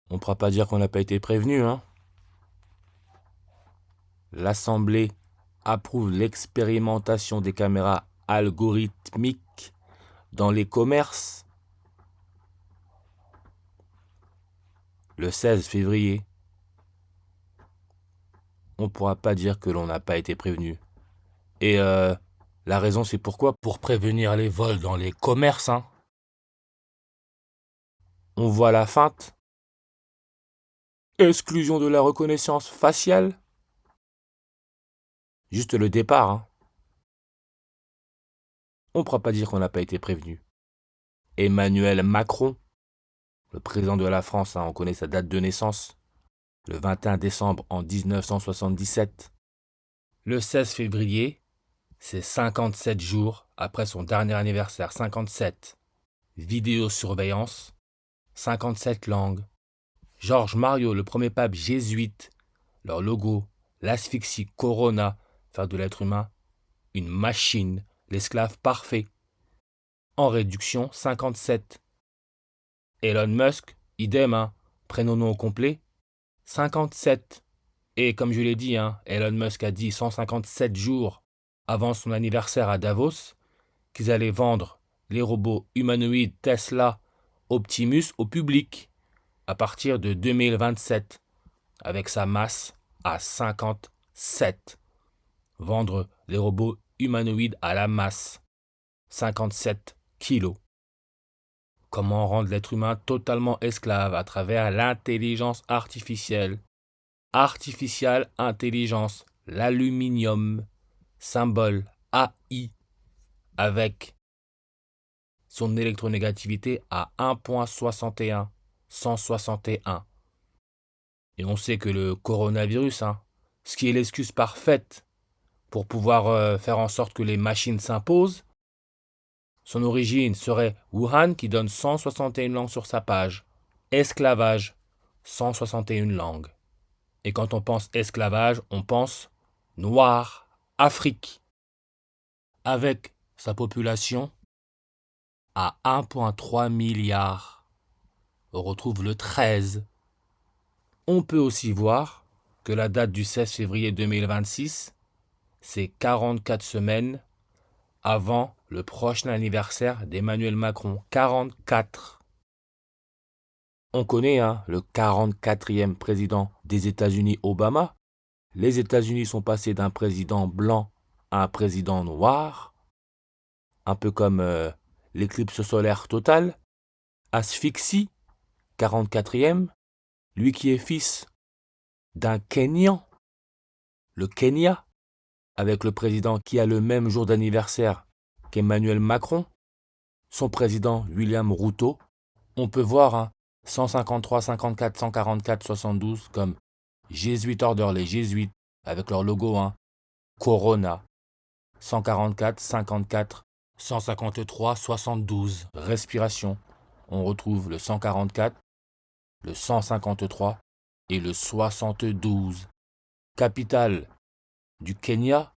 On ne pourra pas dire qu'on n'a pas été prévenu, hein. L'Assemblée approuve l'expérimentation des caméras algorithmiques dans les commerces le 16 février. On ne pourra pas dire que l'on n'a pas été prévenu. Et la raison, c'est pourquoi? Pour prévenir les vols dans les commerces, hein. On voit la feinte. Exclusion de la reconnaissance faciale. Juste le départ, hein. On ne pourra pas dire qu'on n'a pas été prévenu. Emmanuel Macron, le président de la France, hein, on connaît sa date de naissance, le 21 décembre en 1977. Le 16 février, c'est 57 jours après son dernier anniversaire, 57. Vidéosurveillance, 57 langues. Georges Mariot, le premier pape jésuite, leur logo, l'asphyxie Corona, faire de l'être humain une machine, l'esclave parfait. En réduction, 57. Elon Musk, idem, hein, prénom nom au complet, 57. Et comme je l'ai dit, hein, Elon Musk a dit 157 jours avant son anniversaire à Davos qu'ils allaient vendre les robots humanoïdes Tesla Optimus au public à partir de 2027 avec sa masse à 57. Vendre les robots humanoïdes à la masse, 57 kilos. Comment rendre l'être humain totalement esclave à travers l'intelligence artificielle. Artificial Intelligence, l'aluminium, symbole AI, avec son électronégativité à 1,61, 161. Et on sait que le coronavirus, hein, ce qui est l'excuse parfaite pour pouvoir faire en sorte que les machines s'imposent, son origine serait Wuhan qui donne 161 langues sur sa page. Esclavage, 161 langues. Et quand on pense esclavage, on pense noir, Afrique. Avec sa population à 1,3 milliard. On retrouve le 13. On peut aussi voir que la date du 16 février 2026, c'est 44 semaines avant le prochain anniversaire d'Emmanuel Macron. 44. On connaît hein, le 44e président des États-Unis, Obama. Les États-Unis sont passés d'un président blanc à un président noir, un peu comme l'éclipse solaire totale. Asphyxie, 44e, lui qui est fils d'un Kenyan, le Kenya, avec le président qui a le même jour d'anniversaire qu'Emmanuel Macron, son président William Ruto. On peut voir hein, 153, 54, 144, 72 comme Jésuite Order, les jésuites, avec leur logo hein, Corona. 144, 54, 153, 72. Respiration. On retrouve le 144, le 153 et le 72. Capitale du Kenya,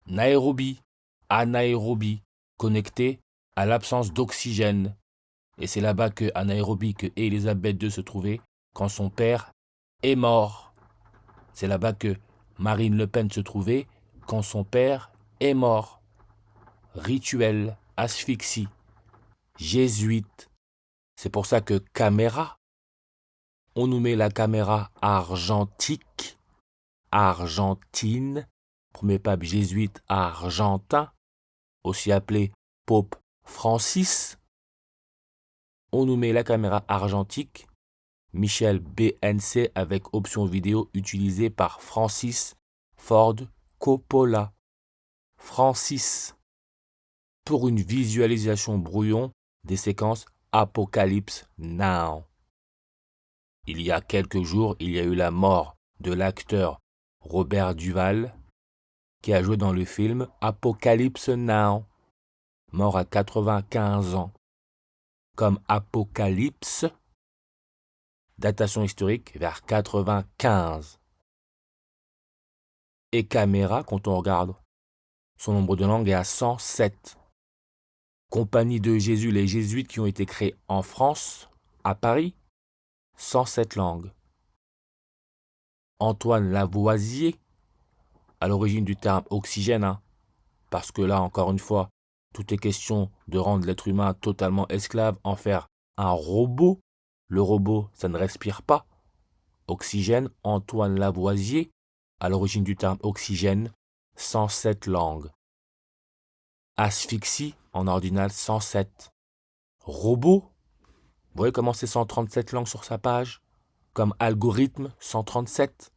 Nairobi, anaérobie, connectée à l'absence d'oxygène. Et c'est là-bas à Nairobi que Élisabeth II se trouvait quand son père est mort. C'est là-bas que Marine Le Pen se trouvait quand son père est mort. Rituel, asphyxie, jésuite. C'est pour ça que caméra, on nous met la caméra argentique, Argentine, premier pape jésuite argentin, aussi appelé Pope Francis. On nous met la caméra argentique, Michel BNC avec option vidéo utilisée par Francis Ford Coppola. Francis, pour une visualisation brouillon des séquences Apocalypse Now. Il y a quelques jours, il y a eu la mort de l'acteur Robert Duval, qui a joué dans le film Apocalypse Now, mort à 95 ans. Comme Apocalypse, datation historique vers 95. Et caméra, quand on regarde, son nombre de langues est à 107. Compagnie de Jésus, les jésuites qui ont été créés en France, à Paris, 107 langues. Antoine Lavoisier, à l'origine du terme oxygène, parce que là, encore une fois, tout est question de rendre l'être humain totalement esclave, en faire un robot. Le robot, ça ne respire pas. Oxygène, Antoine Lavoisier, à l'origine du terme oxygène, 107 langues. Asphyxie, en ordinal 107. Robot, vous voyez comment c'est 137 langues sur sa page? Comme algorithme, 137.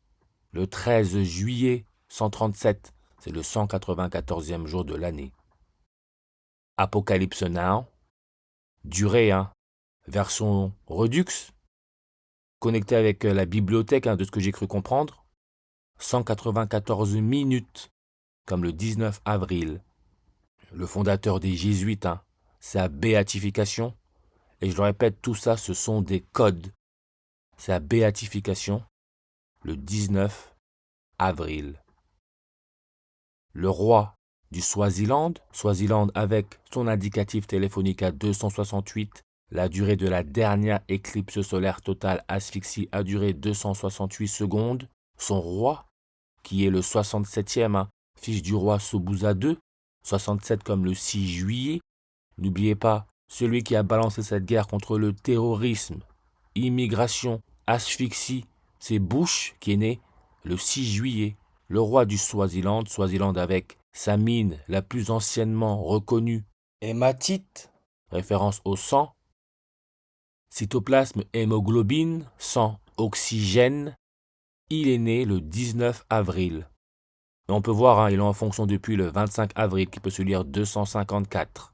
Le 13 juillet, 137, c'est le 194e jour de l'année. Apocalypse Now, durée, version Redux, connecté avec la bibliothèque de ce que j'ai cru comprendre. 194 minutes, comme le 19 avril. Le fondateur des Jésuites, sa béatification. Et je le répète, tout ça, ce sont des codes. Sa béatification, le 19 avril. Le roi du Swaziland, Swaziland avec son indicatif téléphonique à 268, la durée de la dernière éclipse solaire totale asphyxie a duré 268 secondes. Son roi, qui est le 67e, fils du roi Sobuza II, 67 comme le 6 juillet. N'oubliez pas, celui qui a balancé cette guerre contre le terrorisme, immigration, asphyxie, c'est Bush qui est né le 6 juillet. Le roi du Swaziland, Swaziland avec sa mine la plus anciennement reconnue, hématite, référence au sang, cytoplasme, hémoglobine, sang, oxygène. Il est né le 19 avril. Et on peut voir, il est en fonction depuis le 25 avril, qui peut se lire 254,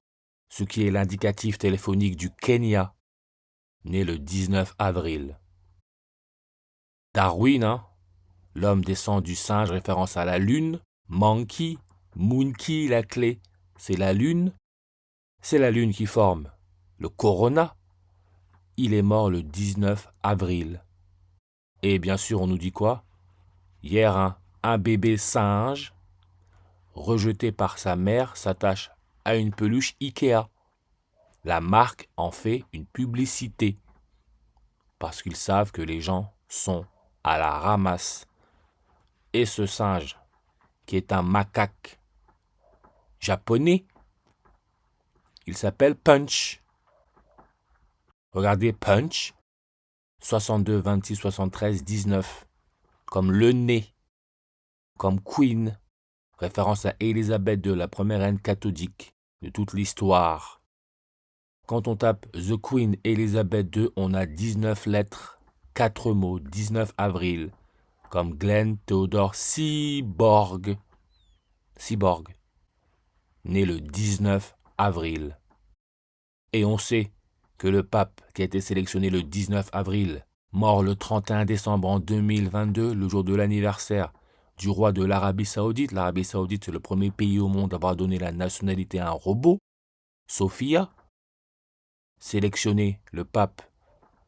ce qui est l'indicatif téléphonique du Kenya, né le 19 avril. Darwin, l'homme descend du singe, référence à la lune. Monkey, Moonkey, la clé, c'est la lune. C'est la lune qui forme le corona. Il est mort le 19 avril. Et bien sûr, on nous dit quoi? Hier, un bébé singe, rejeté par sa mère, s'attache à une peluche Ikea. La marque en fait une publicité. Parce qu'ils savent que les gens sont à la ramasse. Et ce singe, qui est un macaque japonais, il s'appelle Punch. Regardez Punch, 62, 26, 73, 19, comme le nez, comme Queen, référence à Élisabeth II, la première reine catholique de toute l'histoire. Quand on tape The Queen Elizabeth II, on a 19 lettres, 4 mots, 19 avril, comme Glenn Theodore Seaborg. Seaborg, né le 19 avril. Et on sait que le pape qui a été sélectionné le 19 avril, mort le 31 décembre en 2022, le jour de l'anniversaire du roi de l'Arabie Saoudite. L'Arabie Saoudite, c'est le premier pays au monde à avoir donné la nationalité à un robot. Sophia, sélectionné le pape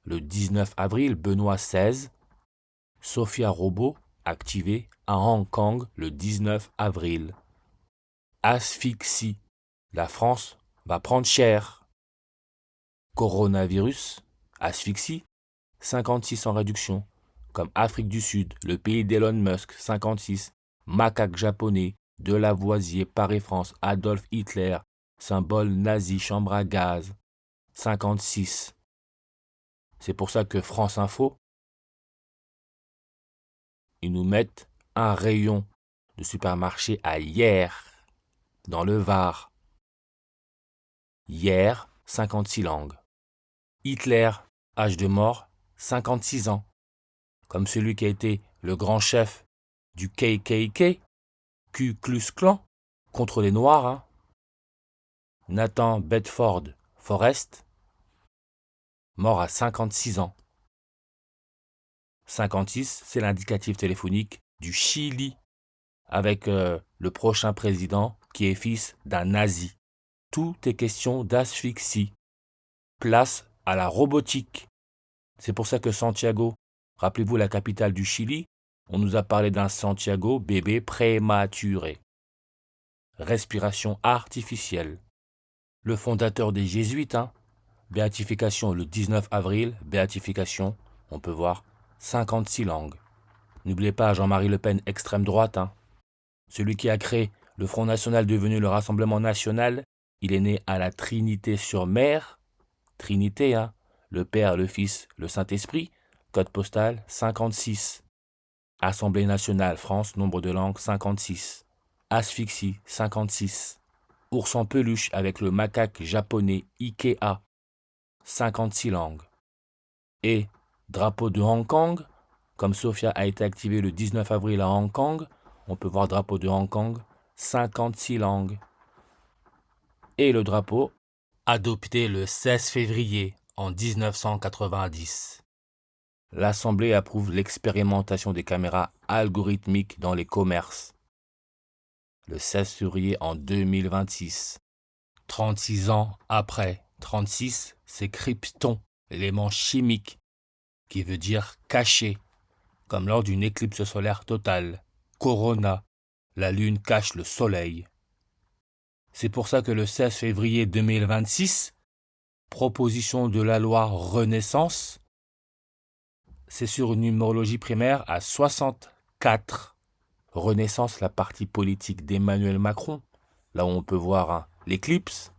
le 19 avril, Benoît XVI. Sophia Robot, activé à Hong Kong le 19 avril. Asphyxie, la France va prendre cher. Coronavirus, asphyxie, 56 en réduction. Comme Afrique du Sud, le pays d'Elon Musk, 56. Macaque japonais, de Lavoisier, Paris-France, Adolf Hitler, symbole nazi, chambre à gaz, 56. C'est pour ça que France Info, ils nous mettent un rayon de supermarché à Hier, dans le Var. Hier, 56 langues. Hitler, âge de mort, 56 ans. Comme celui qui a été le grand chef du KKK, Ku Klux Klan, contre les Noirs. Nathan Bedford Forrest, mort à 56 ans. 56, c'est l'indicatif téléphonique du Chili, avec le prochain président qui est fils d'un nazi. Tout est question d'asphyxie. Place à la robotique. C'est pour ça que Santiago, rappelez-vous la capitale du Chili, on nous a parlé d'un Santiago bébé prématuré. Respiration artificielle. Le fondateur des Jésuites, béatification le 19 avril, béatification on peut voir 56 langues. N'oubliez pas Jean-Marie Le Pen, extrême droite, celui qui a créé le Front National devenu le Rassemblement National. Il est né à la Trinité-sur-Mer. Trinité, le Père, le Fils, le Saint-Esprit. Code postal 56. Assemblée nationale, France, nombre de langues 56. Asphyxie 56. Ours en peluche avec le macaque japonais Ikea 56 langues. Et drapeau de Hong Kong, comme Sophia a été activé le 19 avril à Hong Kong, on peut voir drapeau de Hong Kong 56 langues. Et le drapeau adopté le 16 février en 1990. L'Assemblée approuve l'expérimentation des caméras algorithmiques dans les commerces. Le 16 février en 2026. 36 ans après. 36, c'est krypton, l'élément chimique, qui veut dire caché, comme lors d'une éclipse solaire totale. Corona, la lune cache le soleil. C'est pour ça que le 16 février 2026, proposition de la loi Renaissance, c'est sur une numérologie primaire à 64. Renaissance, la partie politique d'Emmanuel Macron, là où on peut voir l'éclipse.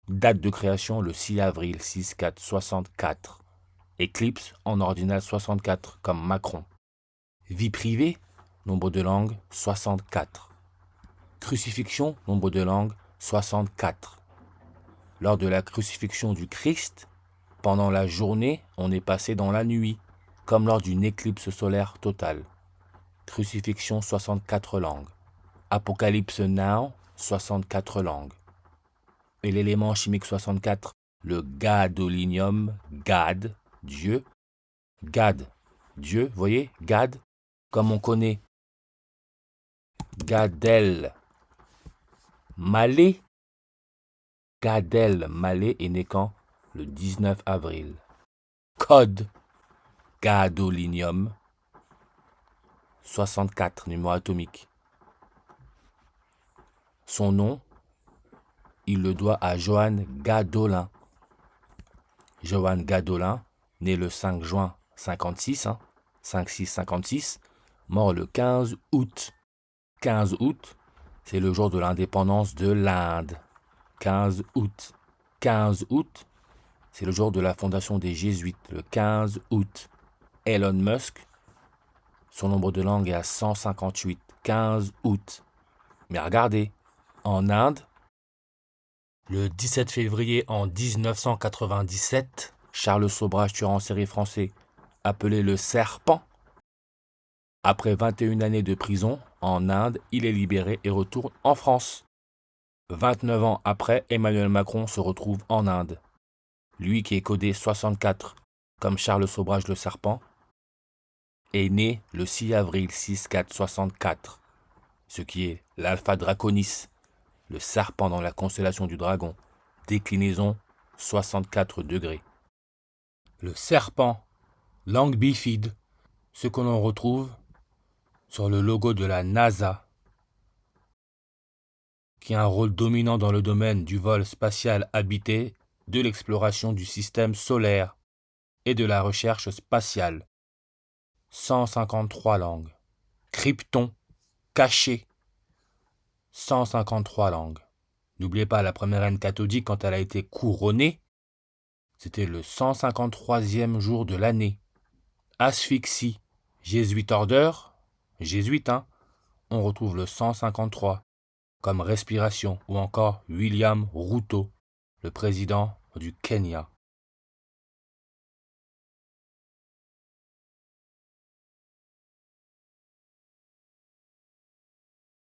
Date de création le 6 avril 64. Éclipse en ordinal 64 comme Macron. Vie privée, nombre de langues 64. Crucifixion, nombre de langues 64. Lors de la crucifixion du Christ, pendant la journée, on est passé dans la nuit, comme lors d'une éclipse solaire totale. Crucifixion 64 langues. Apocalypse Now 64 langues. Et l'élément chimique 64, le gadolinium, Gad, Dieu. Gad, Dieu, voyez, Gad, comme on connaît. Gad Elmaleh. Gad Elmaleh est né quand? Le 19 avril. Code gadolinium 64, numéro atomique. Son nom, il le doit à Johann Gadolin. Johann Gadolin, né le 5 juin 56, 5-6-56, mort le 15 août. 15 août, c'est le jour de l'indépendance de l'Inde. 15 août. 15 août, c'est le jour de la fondation des Jésuites, le 15 août. Elon Musk, son nombre de langues est à 158. 15 août. Mais regardez, en Inde, le 17 février en 1997, Charles Sobhraj, tueur en série français, appelé le Serpent. Après 21 années de prison, en Inde, il est libéré et retourne en France. 29 ans après, Emmanuel Macron se retrouve en Inde. Lui qui est codé 64, comme Charles Sobhraj le Serpent, est né le 6 avril 64, ce qui est l'Alpha Draconis, le serpent dans la constellation du dragon, déclinaison 64 degrés. Le serpent, langue bifide, ce que l'on retrouve sur le logo de la NASA, qui a un rôle dominant dans le domaine du vol spatial habité, de l'exploration du système solaire et de la recherche spatiale. 153 langues. Krypton, caché. 153 langues. N'oubliez pas, la première reine cathodique, quand elle a été couronnée, c'était le 153e jour de l'année. Asphyxie, Jésuite Order, jésuite, on retrouve le 153, comme respiration, ou encore William Ruto, le président du Kenya.